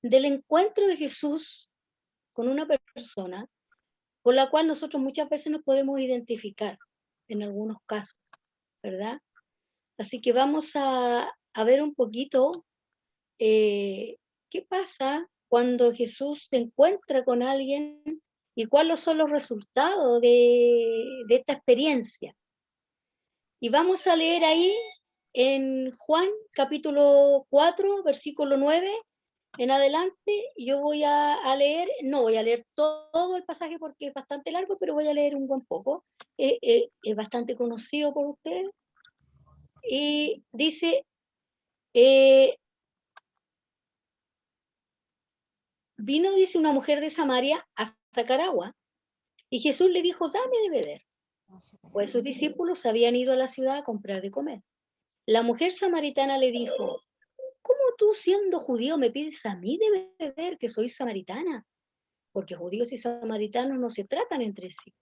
del encuentro de Jesús con una persona con la cual nosotros muchas veces nos podemos identificar en algunos casos, ¿verdad? Así que vamos a ver un poquito qué pasa cuando Jesús se encuentra con alguien y cuáles son los resultados de esta experiencia. Y vamos a leer ahí en Juan capítulo 4, versículo 9 en adelante. Yo voy a leer, no voy a leer todo el pasaje porque es bastante largo, pero voy a leer un buen poco. Es bastante conocido por ustedes. Y dice, eh, vino, dice, una mujer de Samaria a sacar agua. Y Jesús le dijo, dame de beber. Pues sus discípulos habían ido a la ciudad a comprar de comer. La mujer samaritana le dijo, ¿cómo tú siendo judío me pides a mí de beber que soy samaritana? Porque judíos y samaritanos no se tratan entre sí.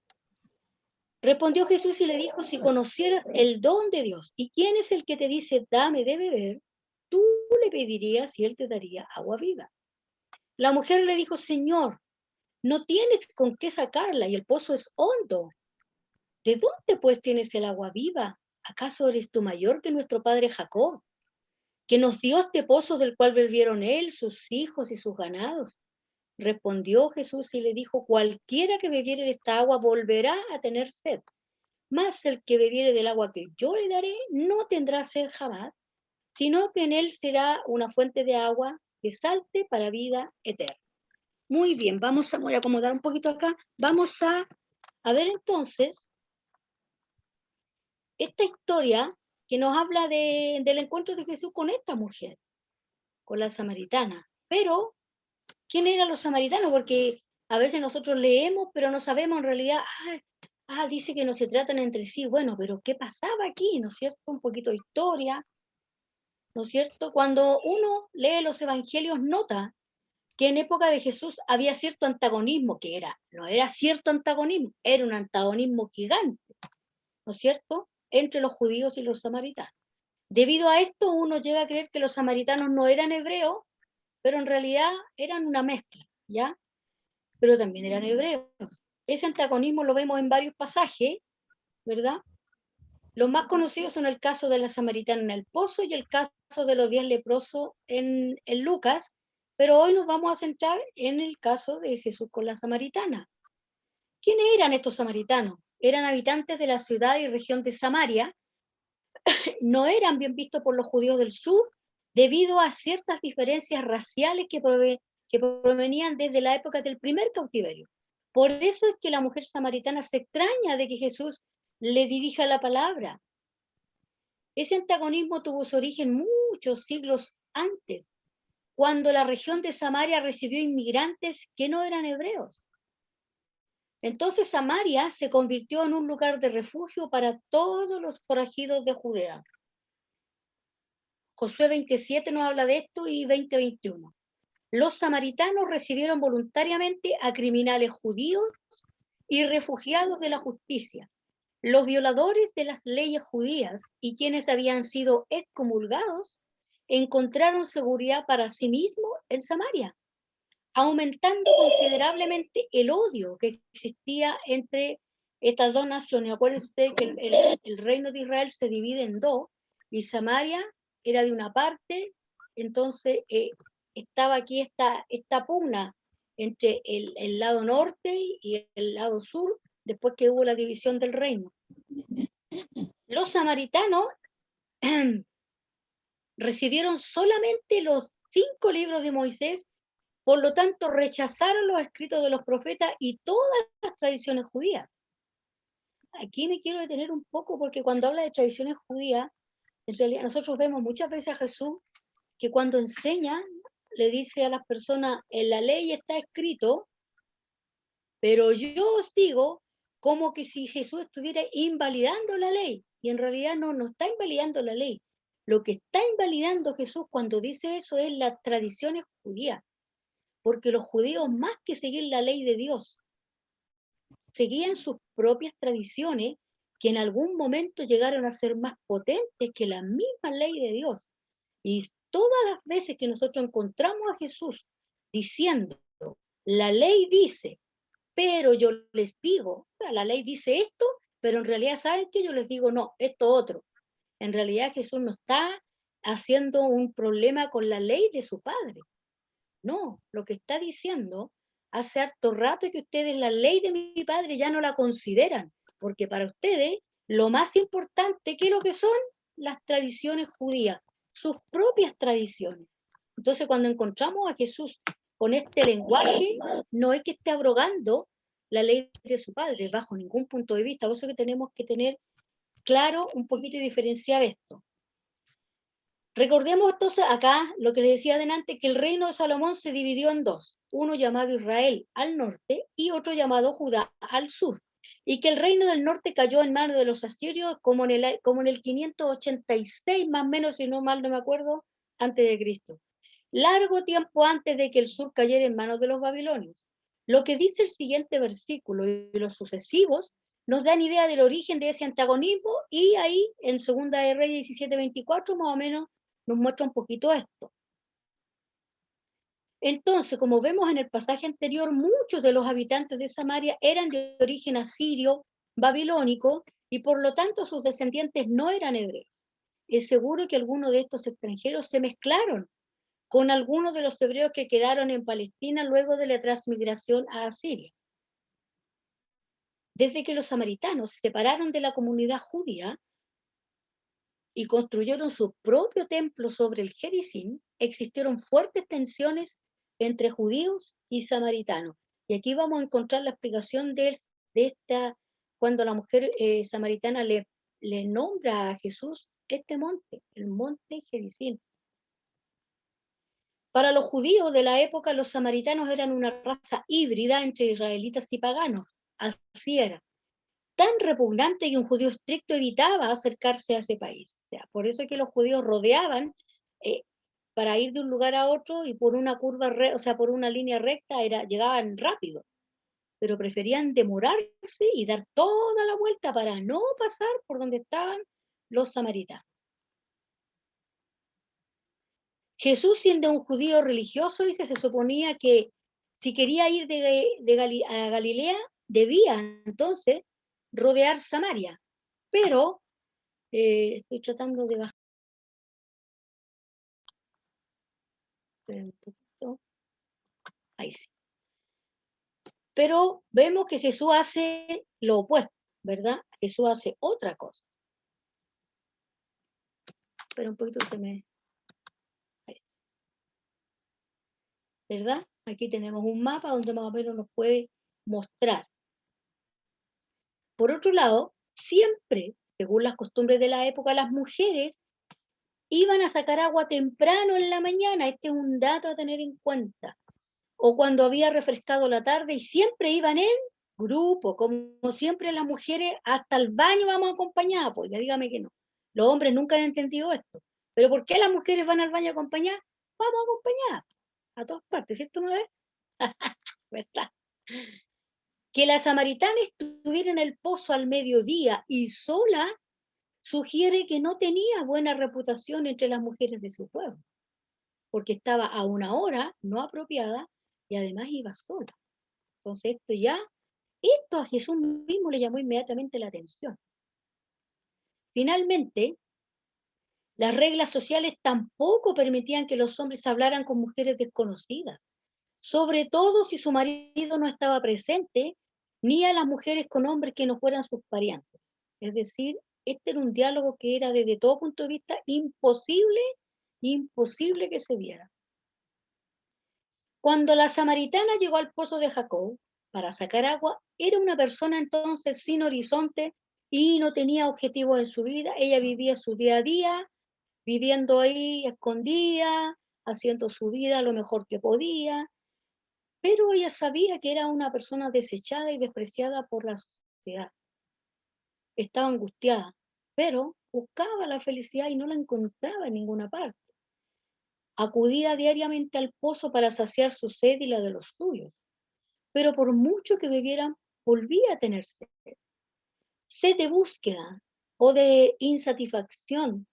Respondió Jesús y le dijo, si conocieras el don de Dios y quién es el que te dice, dame de beber, tú le pedirías y él te daría agua viva. La mujer le dijo, Señor, no tienes con qué sacarla y el pozo es hondo. ¿De dónde pues tienes el agua viva? ¿Acaso eres tú mayor que nuestro padre Jacob, que nos dio este pozo del cual bebieron él, sus hijos y sus ganados? Respondió Jesús y le dijo, cualquiera que bebiere de esta agua volverá a tener sed, mas el que bebiere del agua que yo le daré no tendrá sed jamás, sino que en él será una fuente de agua que salte para vida eterna. Muy bien, voy a acomodar un poquito acá. Vamos a ver entonces esta historia que nos habla del encuentro de Jesús con esta mujer, con la samaritana. Pero, ¿quién eran los samaritanos? Porque a veces nosotros leemos, pero no sabemos en realidad, dice que no se tratan entre sí. Bueno, pero ¿qué pasaba aquí? ¿No es cierto? Un poquito de historia, ¿no es cierto? Cuando uno lee los evangelios, nota que en época de Jesús había cierto antagonismo, no era cierto antagonismo, era un antagonismo gigante, ¿no es cierto?, entre los judíos y los samaritanos. Debido a esto, uno llega a creer que los samaritanos no eran hebreos, pero en realidad eran una mezcla, ¿ya? Pero también eran hebreos. Ese antagonismo lo vemos en varios pasajes, ¿verdad? Los más conocidos son el caso de la samaritana en el pozo y el caso de los 10 leprosos en Lucas, pero hoy nos vamos a centrar en el caso de Jesús con la samaritana. ¿Quiénes eran estos samaritanos? Eran habitantes de la ciudad y región de Samaria, no eran bien vistos por los judíos del sur debido a ciertas diferencias raciales que provenían desde la época del primer cautiverio. Por eso es que la mujer samaritana se extraña de que Jesús le dirija la palabra. Ese antagonismo tuvo su origen muchos siglos antes, cuando la región de Samaria recibió inmigrantes que no eran hebreos. Entonces Samaria se convirtió en un lugar de refugio para todos los forajidos de Judea. Josué 27 nos habla de esto y 20:21. Los samaritanos recibieron voluntariamente a criminales judíos y refugiados de la justicia, los violadores de las leyes judías y quienes habían sido excomulgados encontraron seguridad para sí mismos en Samaria, aumentando considerablemente el odio que existía entre estas dos naciones. Acuérdense ustedes que el reino de Israel se divide en dos y Samaria era de una parte, entonces estaba aquí esta pugna entre el lado norte y el lado sur, después que hubo la división del reino. Los samaritanos recibieron solamente los 5 libros de Moisés, por lo tanto rechazaron los escritos de los profetas y todas las tradiciones judías. Aquí me quiero detener un poco porque cuando habla de tradiciones judías, en realidad nosotros vemos muchas veces a Jesús que cuando enseña le dice a las personas, en la ley está escrito, pero yo os digo, como que si Jesús estuviera invalidando la ley, y en realidad no está invalidando la ley. Lo que está invalidando Jesús cuando dice eso es las tradiciones judías, porque los judíos, más que seguir la ley de Dios, seguían sus propias tradiciones que en algún momento llegaron a ser más potentes que la misma ley de Dios. Y todas las veces que nosotros encontramos a Jesús diciendo, la ley dice, pero yo les digo, la ley dice esto, pero en realidad, ¿saben qué? Yo les digo, no, esto otro. En realidad Jesús no está haciendo un problema con la ley de su Padre. No, lo que está diciendo, hace harto rato que ustedes la ley de mi Padre ya no la consideran, porque para ustedes lo más importante, ¿qué es lo que son? Las tradiciones judías, sus propias tradiciones. Entonces, cuando encontramos a Jesús con este lenguaje, no es que esté abrogando la ley de su Padre, bajo ningún punto de vista. Por eso que tenemos que tener claro un poquito y diferenciar esto. Recordemos entonces acá lo que les decía adelante, que el reino de Salomón se dividió en dos, uno llamado Israel al norte y otro llamado Judá al sur, y que el reino del norte cayó en manos de los asirios como en el 586, más o menos, si no mal no me acuerdo, antes de Cristo. Largo tiempo antes de que el sur cayera en manos de los babilonios. Lo que dice el siguiente versículo y los sucesivos nos dan idea del origen de ese antagonismo, y ahí en Segunda de Reyes 17:24 más o menos nos muestra un poquito esto. Entonces, como vemos en el pasaje anterior, muchos de los habitantes de Samaria eran de origen asirio, babilónico, y por lo tanto sus descendientes no eran hebreos. Es seguro que algunos de estos extranjeros se mezclaron con algunos de los hebreos que quedaron en Palestina luego de la transmigración a Asiria. Desde que los samaritanos se separaron de la comunidad judía y construyeron su propio templo sobre el Gerizim, existieron fuertes tensiones entre judíos y samaritanos. Y aquí vamos a encontrar la explicación de esta, cuando la mujer samaritana le nombra a Jesús este monte, el monte Gerizim. Para los judíos de la época, los samaritanos eran una raza híbrida entre israelitas y paganos. Así era. Tan repugnante que un judío estricto evitaba acercarse a ese país. O sea, por eso es que los judíos rodeaban eh, para ir de un lugar a otro, y por una curva, o sea, por una línea recta llegaban rápido, pero preferían demorarse y dar toda la vuelta para no pasar por donde estaban los samaritanos. Jesús, siendo un judío religioso, dice, se suponía que si quería ir a Galilea, debía entonces rodear Samaria. Pero estoy tratando de bajar un poquito. Ahí sí. Pero vemos que Jesús hace lo opuesto, ¿verdad? Jesús hace otra cosa. Pero un poquito se me... Ahí. ¿Verdad? Aquí tenemos un mapa donde más o menos nos puede mostrar. Por otro lado, siempre, según las costumbres de la época, las mujeres iban a sacar agua temprano en la mañana. Este es un dato a tener en cuenta. O cuando había refrescado la tarde, y siempre iban en grupo, como siempre las mujeres, hasta el baño vamos acompañadas, pues ya dígame que no. Los hombres nunca han entendido esto. Pero ¿por qué las mujeres van al baño acompañadas? Vamos acompañadas, a todas partes, ¿cierto? ¿No es? ¿Verdad? Que la samaritana estuviera en el pozo al mediodía y sola sugiere que no tenía buena reputación entre las mujeres de su pueblo, porque estaba a una hora no apropiada y además iba sola. Entonces esto a Jesús mismo le llamó inmediatamente la atención. Finalmente, las reglas sociales tampoco permitían que los hombres hablaran con mujeres desconocidas, sobre todo si su marido no estaba presente, ni a las mujeres con hombres que no fueran sus parientes. Es decir, este era un diálogo que era desde todo punto de vista imposible que se diera. Cuando la samaritana llegó al pozo de Jacob para sacar agua, era una persona entonces sin horizonte y no tenía objetivos en su vida. Ella vivía su día a día, viviendo ahí escondida, haciendo su vida lo mejor que podía, pero ella sabía que era una persona desechada y despreciada por la sociedad. Estaba angustiada, pero buscaba la felicidad y no la encontraba en ninguna parte. Acudía diariamente al pozo para saciar su sed y la de los suyos, pero por mucho que bebieran, volvía a tener sed. Sed de búsqueda o de insatisfacción.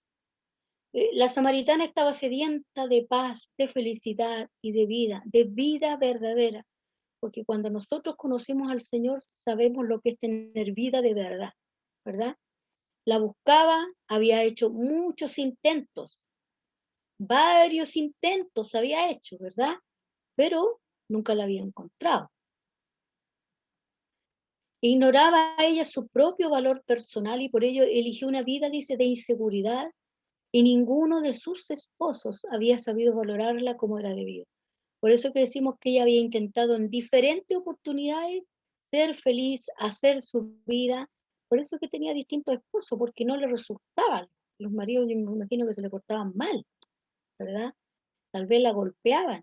La samaritana estaba sedienta de paz, de felicidad y de vida verdadera, porque cuando nosotros conocemos al Señor sabemos lo que es tener vida de verdad, ¿verdad? La buscaba, había hecho muchos intentos, varios intentos había hecho, ¿verdad? Pero nunca la había encontrado. Ignoraba a ella su propio valor personal y por ello eligió una vida, dice, de inseguridad, y ninguno de sus esposos había sabido valorarla como era debido. Por eso que decimos que ella había intentado en diferentes oportunidades ser feliz, hacer su vida. Por eso que tenía distintos esposos, porque no le resultaban. Los maridos, yo me imagino que se le portaban mal, ¿verdad? Tal vez la golpeaban.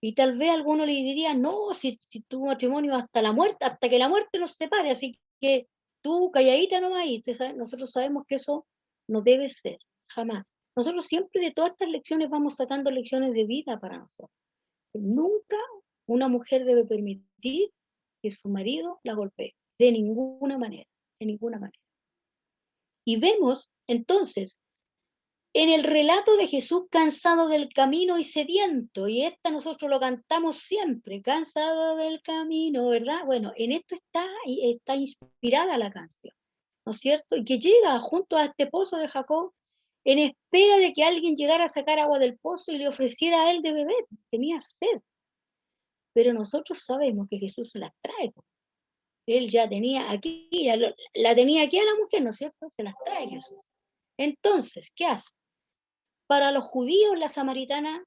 Y tal vez alguno le diría, no, si tu matrimonio hasta la muerte, hasta que la muerte nos separe, así que tú calladita nomás, y nosotros sabemos que eso no debe ser, jamás. Nosotros siempre de todas estas lecciones vamos sacando lecciones de vida para nosotros. Nunca una mujer debe permitir que su marido la golpee, de ninguna manera, de ninguna manera. Y vemos entonces en el relato de Jesús cansado del camino y sediento, y esta nosotros lo cantamos siempre, cansado del camino, ¿verdad? Bueno, en esto está inspirada la canción, ¿no es cierto? Y que llega junto a este pozo de Jacob en espera de que alguien llegara a sacar agua del pozo y le ofreciera a él de beber, tenía sed. Pero nosotros sabemos que Jesús se las trae. Él ya tenía aquí, la tenía aquí a la mujer, ¿no es cierto? Se las trae Jesús. Entonces, ¿qué hace? Para los judíos la samaritana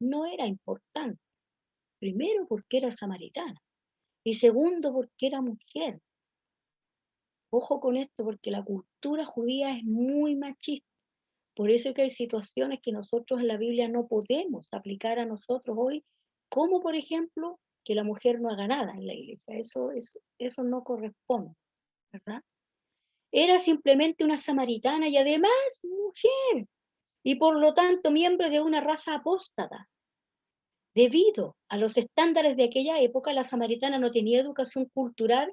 no era importante. Primero porque era samaritana y segundo porque era mujer. Ojo con esto porque la cultura judía es muy machista. Por eso es que hay situaciones que nosotros en la Biblia no podemos aplicar a nosotros hoy, como por ejemplo que la mujer no haga nada en la iglesia. Eso no corresponde, ¿verdad? Era simplemente una samaritana y además mujer, y por lo tanto miembro de una raza apóstata. Debido a los estándares de aquella época, la samaritana no tenía educación cultural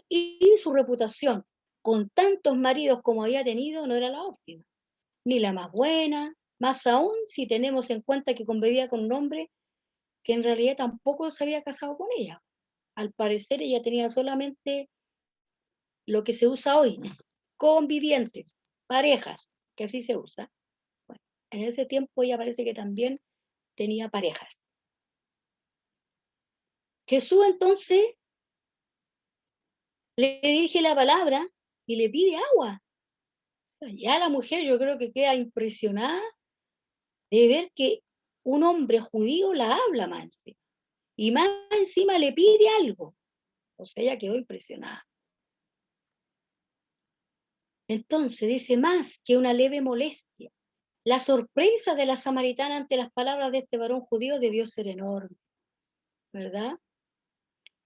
y su reputación, con tantos maridos como había tenido, no era la óptima, ni la más buena, más aún si tenemos en cuenta que convivía con un hombre que en realidad tampoco se había casado con ella. Al parecer ella tenía solamente lo que se usa hoy, convivientes, parejas, que así se usa. Bueno, en ese tiempo ella parece que también tenía parejas. Jesús entonces le dirige la palabra y le pide agua. Ya la mujer yo creo que queda impresionada de ver que un hombre judío la habla más encima. Y más encima le pide algo. O sea, ella quedó impresionada. Entonces dice más que una leve molestia. La sorpresa de la samaritana ante las palabras de este varón judío debió ser enorme, ¿verdad?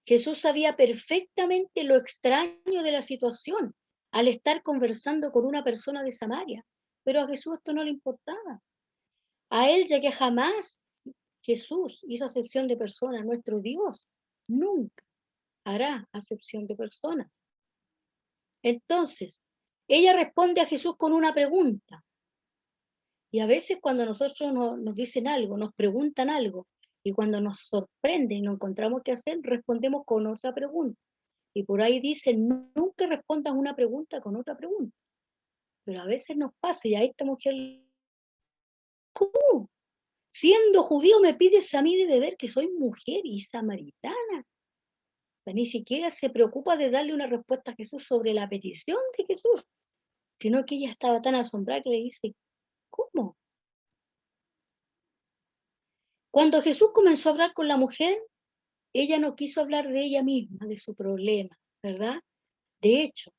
Jesús sabía perfectamente lo extraño de la situación al estar conversando con una persona de Samaria, pero a Jesús esto no le importaba. A él, ya que jamás Jesús hizo acepción de personas, nuestro Dios nunca hará acepción de personas. Entonces, ella responde a Jesús con una pregunta. Y a veces cuando nosotros nos dicen algo, nos preguntan algo, y cuando nos sorprenden y no encontramos qué hacer, respondemos con otra pregunta. Y por ahí dicen, nunca respondas una pregunta con otra pregunta. Pero a veces nos pasa, y a esta mujer, ¿cómo? Siendo judío me pides a mí de beber que soy mujer y samaritana. O sea, ni siquiera se preocupa de darle una respuesta a Jesús sobre la petición de Jesús, sino que ella estaba tan asombrada que le dice, ¿cómo? Cuando Jesús comenzó a hablar con la mujer, ella no quiso hablar de ella misma, de su problema, ¿verdad? De hecho,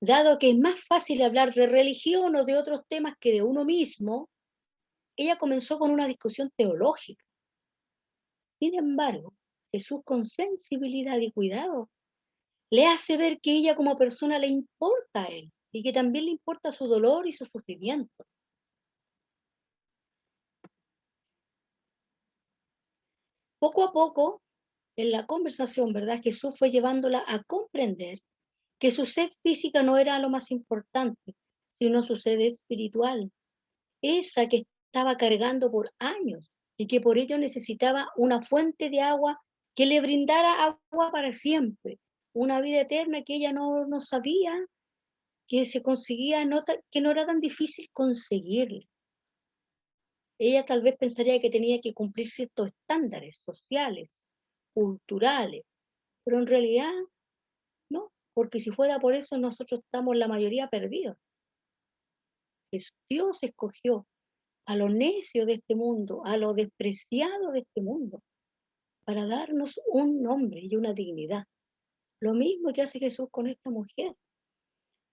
dado que es más fácil hablar de religión o de otros temas que de uno mismo, ella comenzó con una discusión teológica. Sin embargo, Jesús con sensibilidad y cuidado le hace ver que ella como persona le importa a él y que también le importa su dolor y su sufrimiento. Poco a poco, en la conversación, ¿verdad? Jesús fue llevándola a comprender que su sed física no era lo más importante, sino su sed espiritual, esa que estaba cargando por años y que por ello necesitaba una fuente de agua que le brindara agua para siempre, una vida eterna que ella no sabía que se conseguía, que no era tan difícil conseguir. Ella tal vez pensaría que tenía que cumplir ciertos estándares sociales, culturales, pero en realidad no, porque si fuera por eso nosotros estamos la mayoría perdidos. Dios escogió a lo necio de este mundo, a lo despreciado de este mundo, para darnos un nombre y una dignidad. Lo mismo que hace Jesús con esta mujer.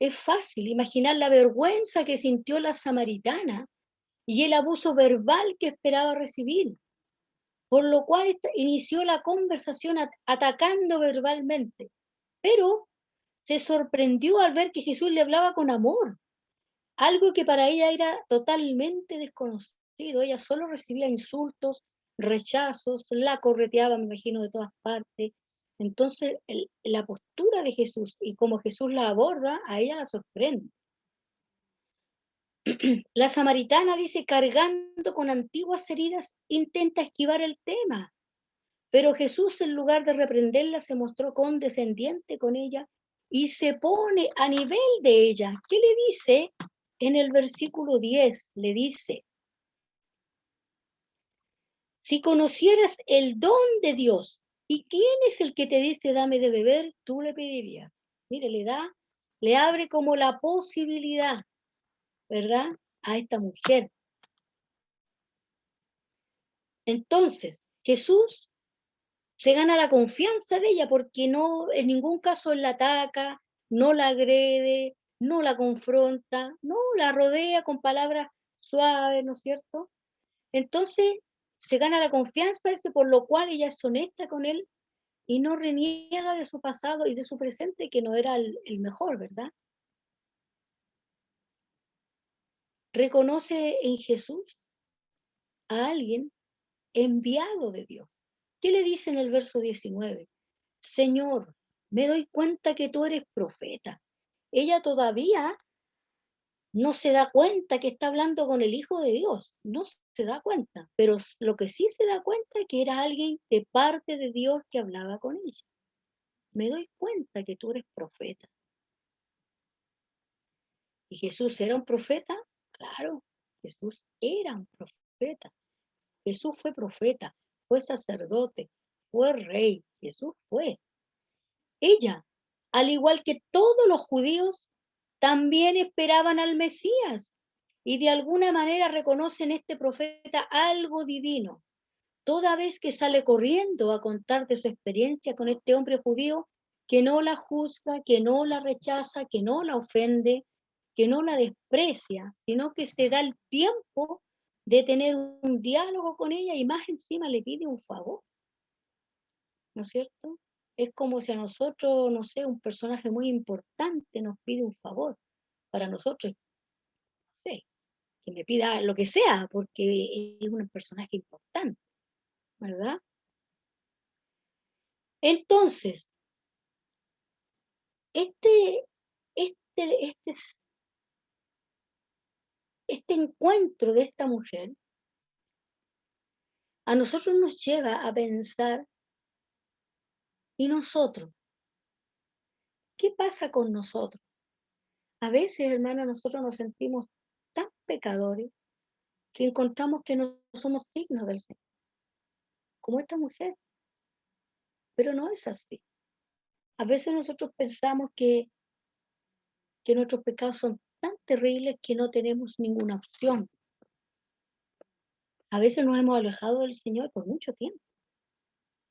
Es fácil imaginar la vergüenza que sintió la samaritana y el abuso verbal que esperaba recibir, por lo cual inició la conversación atacando verbalmente, pero se sorprendió al ver que Jesús le hablaba con amor, algo que para ella era totalmente desconocido. Ella solo recibía insultos, rechazos, la correteaba, me imagino, de todas partes. Entonces, la postura de Jesús y cómo Jesús la aborda, a ella la sorprende. La samaritana dice, cargando con antiguas heridas, intenta esquivar el tema, pero Jesús, en lugar de reprenderla, se mostró condescendiente con ella y se pone a nivel de ella. ¿Qué le dice? En el versículo 10 le dice, si conocieras el don de Dios y quién es el que te dice dame de beber, tú le pedirías. Mire, le abre como la posibilidad, ¿verdad? A esta mujer. Entonces, Jesús se gana la confianza de ella porque no, en ningún caso la ataca, no la agrede, no la confronta, no la rodea con palabras suaves, ¿no es cierto? Entonces se gana la confianza ese por lo cual ella es honesta con él y no reniega de su pasado y de su presente que no era el mejor, ¿verdad? Reconoce en Jesús a alguien enviado de Dios. ¿Qué le dice en el verso 19? Señor, me doy cuenta que tú eres profeta. Ella todavía no se da cuenta que está hablando con el Hijo de Dios, no se da cuenta, pero lo que sí se da cuenta es que era alguien de parte de Dios que hablaba con ella. Me doy cuenta que tú eres profeta. ¿Y Jesús era un profeta? Claro, Jesús era un profeta. Jesús fue profeta, fue sacerdote, fue rey. Jesús fue. Ella, al igual que todos los judíos, también esperaban al Mesías y de alguna manera reconocen en este profeta algo divino. Toda vez que sale corriendo a contar de su experiencia con este hombre judío que no la juzga, que no la rechaza, que no la ofende, que no la desprecia, sino que se da el tiempo de tener un diálogo con ella y más encima le pide un favor, ¿no es cierto? Es como si a nosotros, no sé, un personaje muy importante nos pide un favor. Para nosotros, no sé, que me pida lo que sea, porque es un personaje importante, ¿verdad? Entonces, este, este, este, este encuentro de esta mujer a nosotros nos lleva a pensar, ¿y nosotros? ¿Qué pasa con nosotros? A veces, hermano, nosotros nos sentimos tan pecadores que encontramos que no somos dignos del Señor, como esta mujer, pero no es así. A veces nosotros pensamos que nuestros pecados son tan terribles que no tenemos ninguna opción. A veces nos hemos alejado del Señor por mucho tiempo.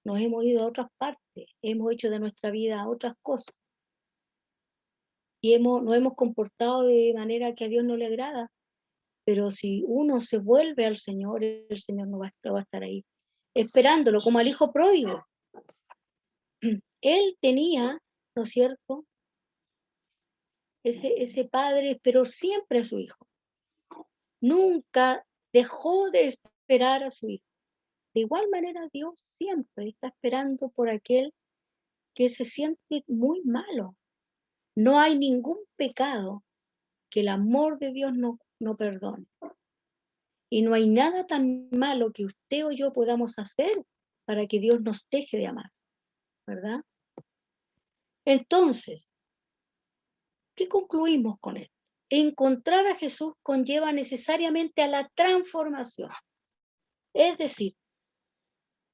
Nos hemos ido a otras partes, hemos hecho de nuestra vida otras cosas y nos hemos comportado de manera que a Dios no le agrada. Pero si uno se vuelve al Señor, el Señor no va a estar ahí, esperándolo, como al hijo pródigo. Él tenía, ¿no es cierto? Ese padre esperó siempre a su hijo. Nunca dejó de esperar a su hijo. De igual manera, Dios siempre está esperando por aquel que se siente muy malo. No hay ningún pecado que el amor de Dios no perdone. Y no hay nada tan malo que usted o yo podamos hacer para que Dios nos deje de amar, ¿verdad? Entonces, ¿qué concluimos con esto? Encontrar a Jesús conlleva necesariamente a la transformación. Es decir,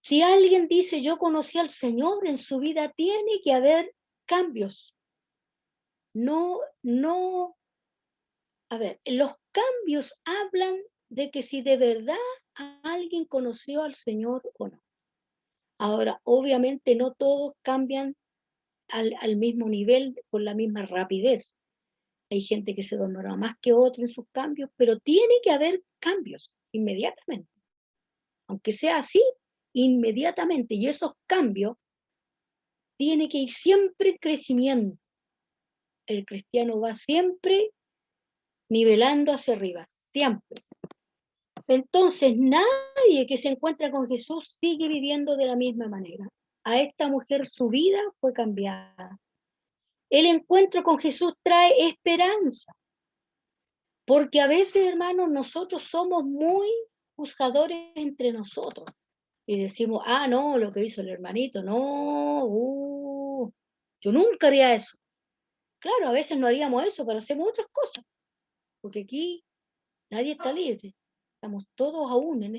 si alguien dice yo conocí al Señor, en su vida tiene que haber cambios. A ver, los cambios hablan de que si de verdad alguien conoció al Señor o no. Ahora, obviamente no todos cambian al mismo nivel, con la misma rapidez. Hay gente que se demora más que otra en sus cambios, pero tiene que haber cambios inmediatamente. Aunque sea así, inmediatamente. Y esos cambios tiene que ir siempre en crecimiento. El cristiano va siempre nivelando hacia arriba, siempre. Entonces, nadie que se encuentra con Jesús sigue viviendo de la misma manera. A esta mujer su vida fue cambiada. El encuentro con Jesús trae esperanza. Porque a veces, hermanos, nosotros somos muy juzgadores entre nosotros. Y decimos, ah, no, lo que hizo el hermanito, no, yo nunca haría eso. Claro, a veces no haríamos eso, pero hacemos otras cosas. Porque aquí nadie está libre. Estamos todos aún en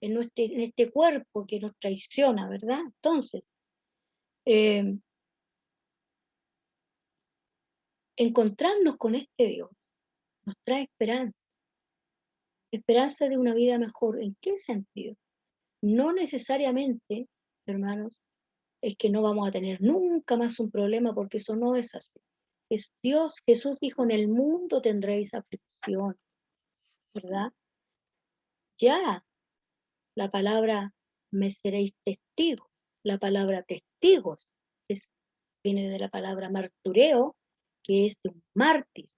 este cuerpo que nos traiciona, ¿verdad? Entonces, eh, encontrarnos con este Dios nos trae esperanza. Esperanza de una vida mejor. ¿En qué sentido? No necesariamente, hermanos, es que no vamos a tener nunca más un problema, porque eso no es así. Es Dios, Jesús dijo, en el mundo tendréis aflicción, ¿verdad? Ya, la palabra me seréis testigos, la palabra testigos viene de la palabra martureo, que es de un mártir.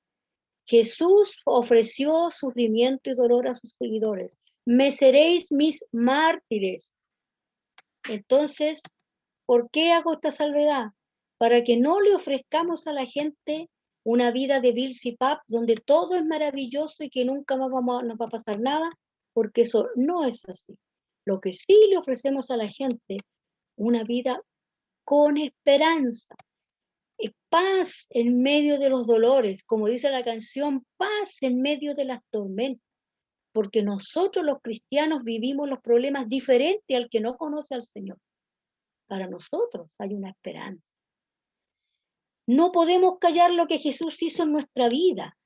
Jesús ofreció sufrimiento y dolor a sus seguidores. Me seréis mis mártires. Entonces, ¿por qué hago esta salvedad? Para que no le ofrezcamos a la gente una vida de Bilsipap donde todo es maravilloso y que nunca más nos va a pasar nada, porque eso no es así. Lo que sí le ofrecemos a la gente, una vida con esperanza, paz en medio de los dolores, como dice la canción, paz en medio de las tormentas, porque nosotros los cristianos vivimos los problemas diferentes al que no conoce al Señor. Para nosotros hay una esperanza. No podemos callar lo que Jesús hizo en nuestra vida.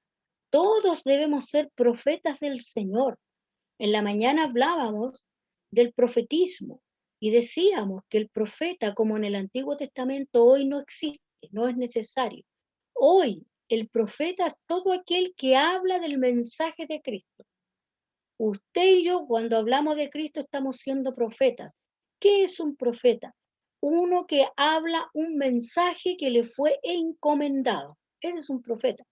Todos debemos ser profetas del Señor. En la mañana hablábamos del profetismo y decíamos que el profeta, como en el Antiguo Testamento, hoy no existe, no es necesario. Hoy el profeta es todo aquel que habla del mensaje de Cristo. Usted y yo, cuando hablamos de Cristo, estamos siendo profetas. ¿Qué es un profeta? Uno que habla un mensaje que le fue encomendado. Ese es un profeta.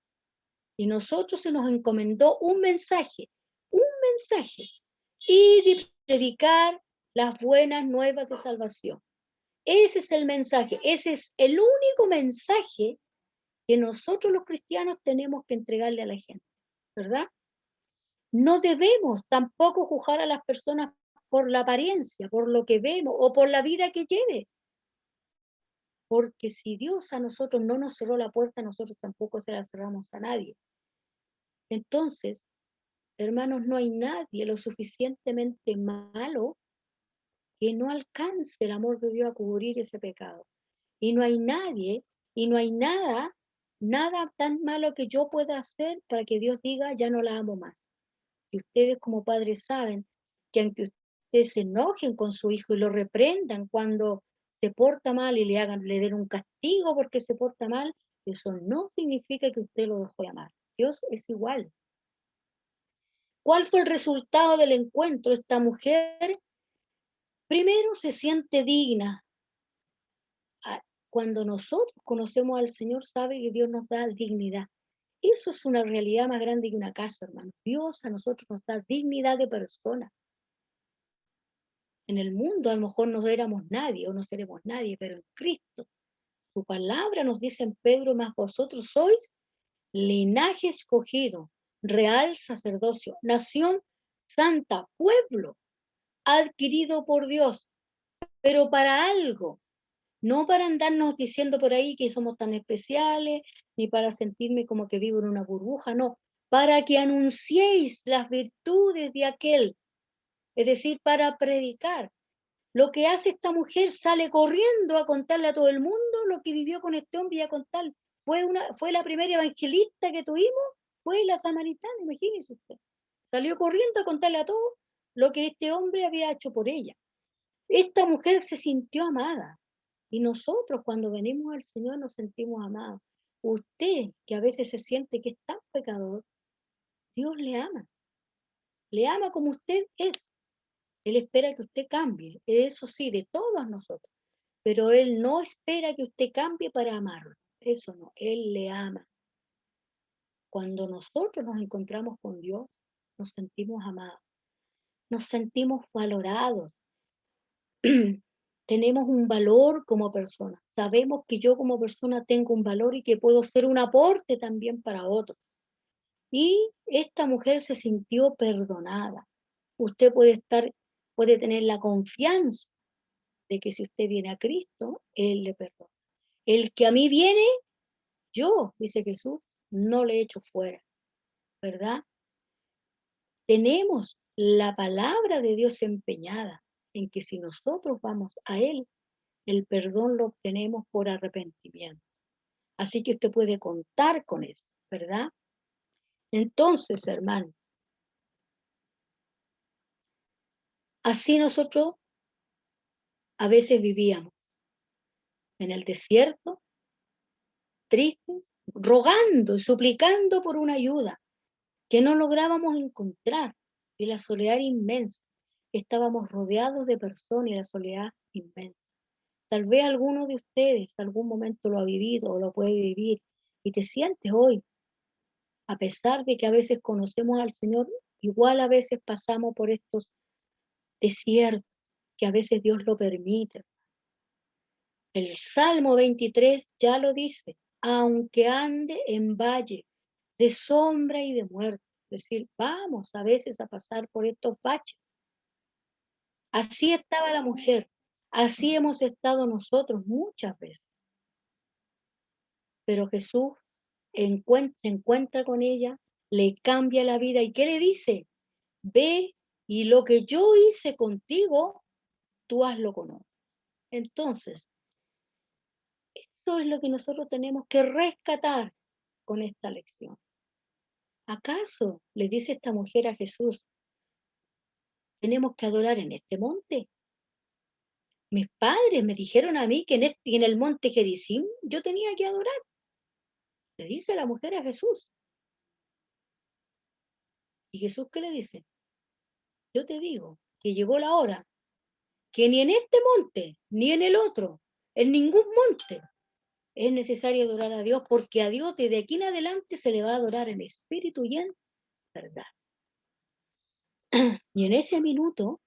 Y nosotros se nos encomendó un mensaje, y de predicar las buenas nuevas de salvación. Ese es el mensaje, ese es el único mensaje que nosotros los cristianos tenemos que entregarle a la gente, ¿verdad? No debemos tampoco juzgar a las personas por la apariencia, por lo que vemos o por la vida que lleve. Porque si Dios a nosotros no nos cerró la puerta, nosotros tampoco se la cerramos a nadie. Entonces, hermanos, no hay nadie lo suficientemente malo que no alcance el amor de Dios a cubrir ese pecado. Y no hay nadie, y no hay nada tan malo que yo pueda hacer para que Dios diga, ya no la amo más. Si ustedes como padres saben que aunque ustedes se enojen con su hijo y lo reprendan cuando se porta mal y le den un castigo porque se porta mal, eso no significa que usted lo dejó de amar. Dios es igual. ¿Cuál fue el resultado del encuentro? Esta mujer primero se siente digna. Cuando nosotros conocemos al Señor, sabe que Dios nos da dignidad. Eso es una realidad más grande que una casa, hermano. Dios a nosotros nos da dignidad de persona. En el mundo a lo mejor no éramos nadie o no seremos nadie, pero en Cristo, su palabra nos dice en Pedro, más vosotros sois linaje escogido, real sacerdocio, nación santa, pueblo adquirido por Dios, pero para algo, no para andarnos diciendo por ahí que somos tan especiales, ni para sentirme como que vivo en una burbuja, no, para que anunciéis las virtudes de aquel, es decir, para predicar. Lo que hace esta mujer, sale corriendo a contarle a todo el mundo lo que vivió con este hombre y a contar. Fue la primera evangelista que tuvimos, fue la samaritana, imagínese usted. Salió corriendo a contarle a todos lo que este hombre había hecho por ella. Esta mujer se sintió amada. Y nosotros cuando venimos al Señor nos sentimos amados. Usted, que a veces se siente que es tan pecador, Dios le ama como usted es. Él espera que usted cambie, eso sí, de todos nosotros. Pero Él no espera que usted cambie para amarlo. Eso no, Él le ama. Cuando nosotros nos encontramos con Dios, nos sentimos amados, nos sentimos valorados, tenemos un valor como persona. Sabemos que yo como persona tengo un valor y que puedo ser un aporte también para otros. Y esta mujer se sintió perdonada. Usted puede tener la confianza de que si usted viene a Cristo, Él le perdona. El que a mí viene, yo, dice Jesús, no le echo fuera, ¿verdad? Tenemos la palabra de Dios empeñada en que si nosotros vamos a Él, el perdón lo obtenemos por arrepentimiento. Así que usted puede contar con eso, ¿verdad? Entonces, hermano, así nosotros a veces vivíamos en el desierto, tristes, rogando y suplicando por una ayuda que no lográbamos encontrar, y la soledad era inmensa. Estábamos rodeados de personas y la soledad inmensa. Tal vez alguno de ustedes algún momento lo ha vivido o lo puede vivir y te sientes hoy, a pesar de que a veces conocemos al Señor, igual a veces pasamos por estos desiertos que a veces Dios lo permite. El Salmo 23 ya lo dice, aunque ande en valle de sombra y de muerte. Es decir, vamos a veces a pasar por estos baches. Así estaba la mujer, así hemos estado nosotros muchas veces. Pero Jesús se encuentra con ella, le cambia la vida. ¿Y qué le dice? Ve y lo que yo hice contigo, tú hazlo con otro. Entonces, eso es lo que nosotros tenemos que rescatar con esta lección. ¿Acaso le dice esta mujer a Jesús, tenemos que adorar en este monte? Mis padres me dijeron a mí que en el monte Gerizim yo tenía que adorar. Le dice la mujer a Jesús. ¿Y Jesús qué le dice? Yo te digo que llegó la hora que ni en este monte, ni en el otro, en ningún monte, es necesario adorar a Dios, porque a Dios desde aquí en adelante se le va a adorar en espíritu y en verdad. Y en ese minuto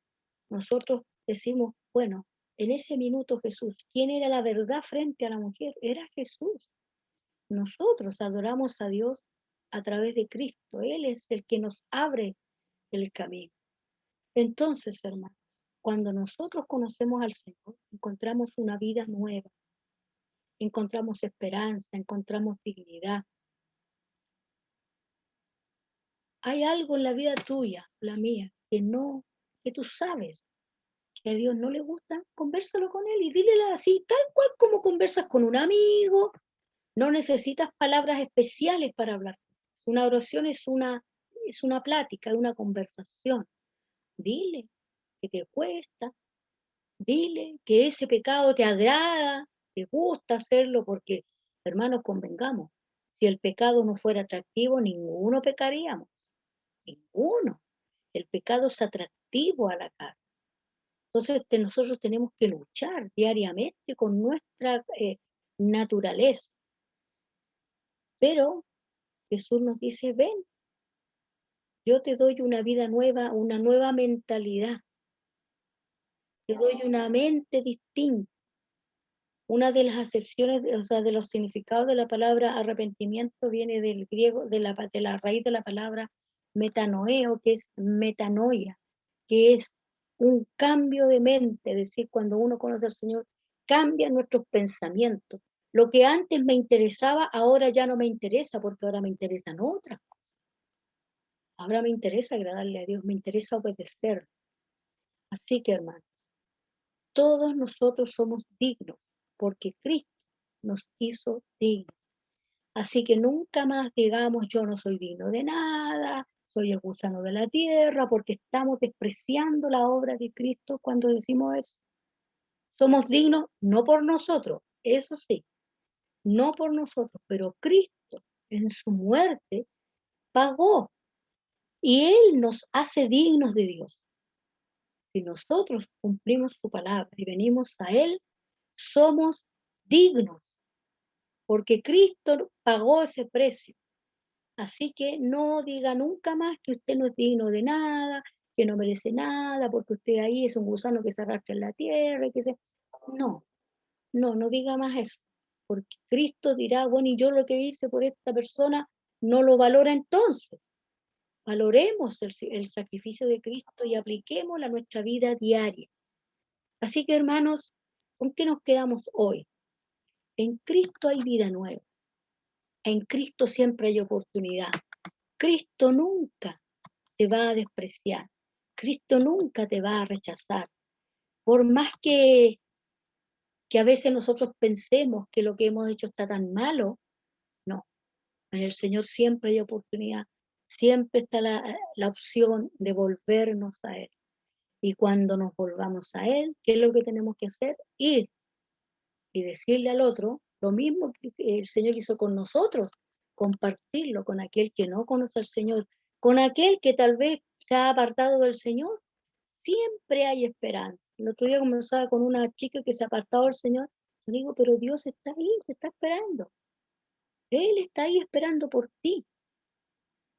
nosotros decimos, bueno, en ese minuto Jesús, ¿quién era la verdad frente a la mujer? Era Jesús. Nosotros adoramos a Dios a través de Cristo. Él es el que nos abre el camino. Entonces, hermano, cuando nosotros conocemos al Señor, encontramos una vida nueva, encontramos esperanza, encontramos dignidad. Hay algo en la vida tuya, la mía, que tú sabes que a Dios no le gusta, convérsalo con Él y dile así, tal cual como conversas con un amigo. No necesitas palabras especiales para hablar. Una oración es una plática, es una conversación. Dile que te cuesta, dile que ese pecado te agrada, te gusta hacerlo, porque, hermanos, convengamos, si el pecado no fuera atractivo, ninguno pecaríamos, ninguno. El pecado es atractivo a la carne. Entonces nosotros tenemos que luchar diariamente con nuestra naturaleza. Pero Jesús nos dice, ven, yo te doy una vida nueva, una nueva mentalidad. Te doy una mente distinta, una de las acepciones, o sea, de los significados de la palabra arrepentimiento viene del griego, de la raíz de la palabra metanoeo, que es metanoia, que es un cambio de mente, es decir, cuando uno conoce al Señor, cambia nuestros pensamientos. Lo que antes me interesaba, ahora ya no me interesa, porque ahora me interesan otras cosas. Ahora me interesa agradarle a Dios, me interesa obedecer. Así que, hermano, todos nosotros somos dignos, porque Cristo nos hizo dignos. Así que nunca más digamos yo no soy digno de nada, soy el gusano de la tierra, porque estamos despreciando la obra de Cristo cuando decimos eso. Somos dignos no por nosotros, eso sí, no por nosotros, pero Cristo en su muerte pagó y Él nos hace dignos de Dios. Si nosotros cumplimos su palabra y venimos a Él, somos dignos, porque Cristo pagó ese precio. Así que no diga nunca más que usted no es digno de nada, que no merece nada, porque usted ahí es un gusano que se arrastra en la tierra y que se... No, no diga más eso, porque Cristo dirá, bueno, y yo lo que hice por esta persona no lo valora entonces. Valoremos el sacrificio de Cristo y apliquémoslo a nuestra vida diaria. Así que, hermanos, ¿con qué nos quedamos hoy? En Cristo hay vida nueva. En Cristo siempre hay oportunidad. Cristo nunca te va a despreciar. Cristo nunca te va a rechazar. Por más que a veces nosotros pensemos que lo que hemos hecho está tan malo, no. En el Señor siempre hay oportunidad. Siempre está la opción de volvernos a Él. Y cuando nos volvamos a Él, ¿qué es lo que tenemos que hacer? Ir y decirle al otro lo mismo que el Señor hizo con nosotros, compartirlo con aquel que no conoce al Señor, con aquel que tal vez se ha apartado del Señor. Siempre hay esperanza. El otro día conversaba con una chica que se ha apartado del Señor. Yo digo, pero Dios está ahí, te está esperando. Él está ahí esperando por ti.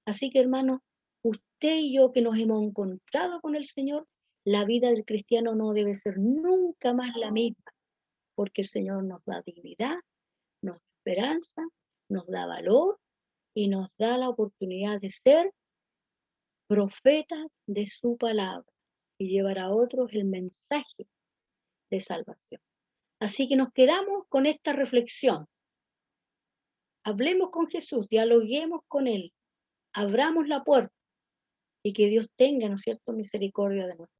Así que, hermanos, usted y yo que nos hemos encontrado con el Señor, la vida del cristiano no debe ser nunca más la misma, porque el Señor nos da dignidad, nos da esperanza, nos da valor y nos da la oportunidad de ser profetas de su palabra y llevar a otros el mensaje de salvación. Así que nos quedamos con esta reflexión. Hablemos con Jesús, dialoguemos con Él, abramos la puerta y que Dios tenga, ¿no es cierto?, misericordia de nosotros.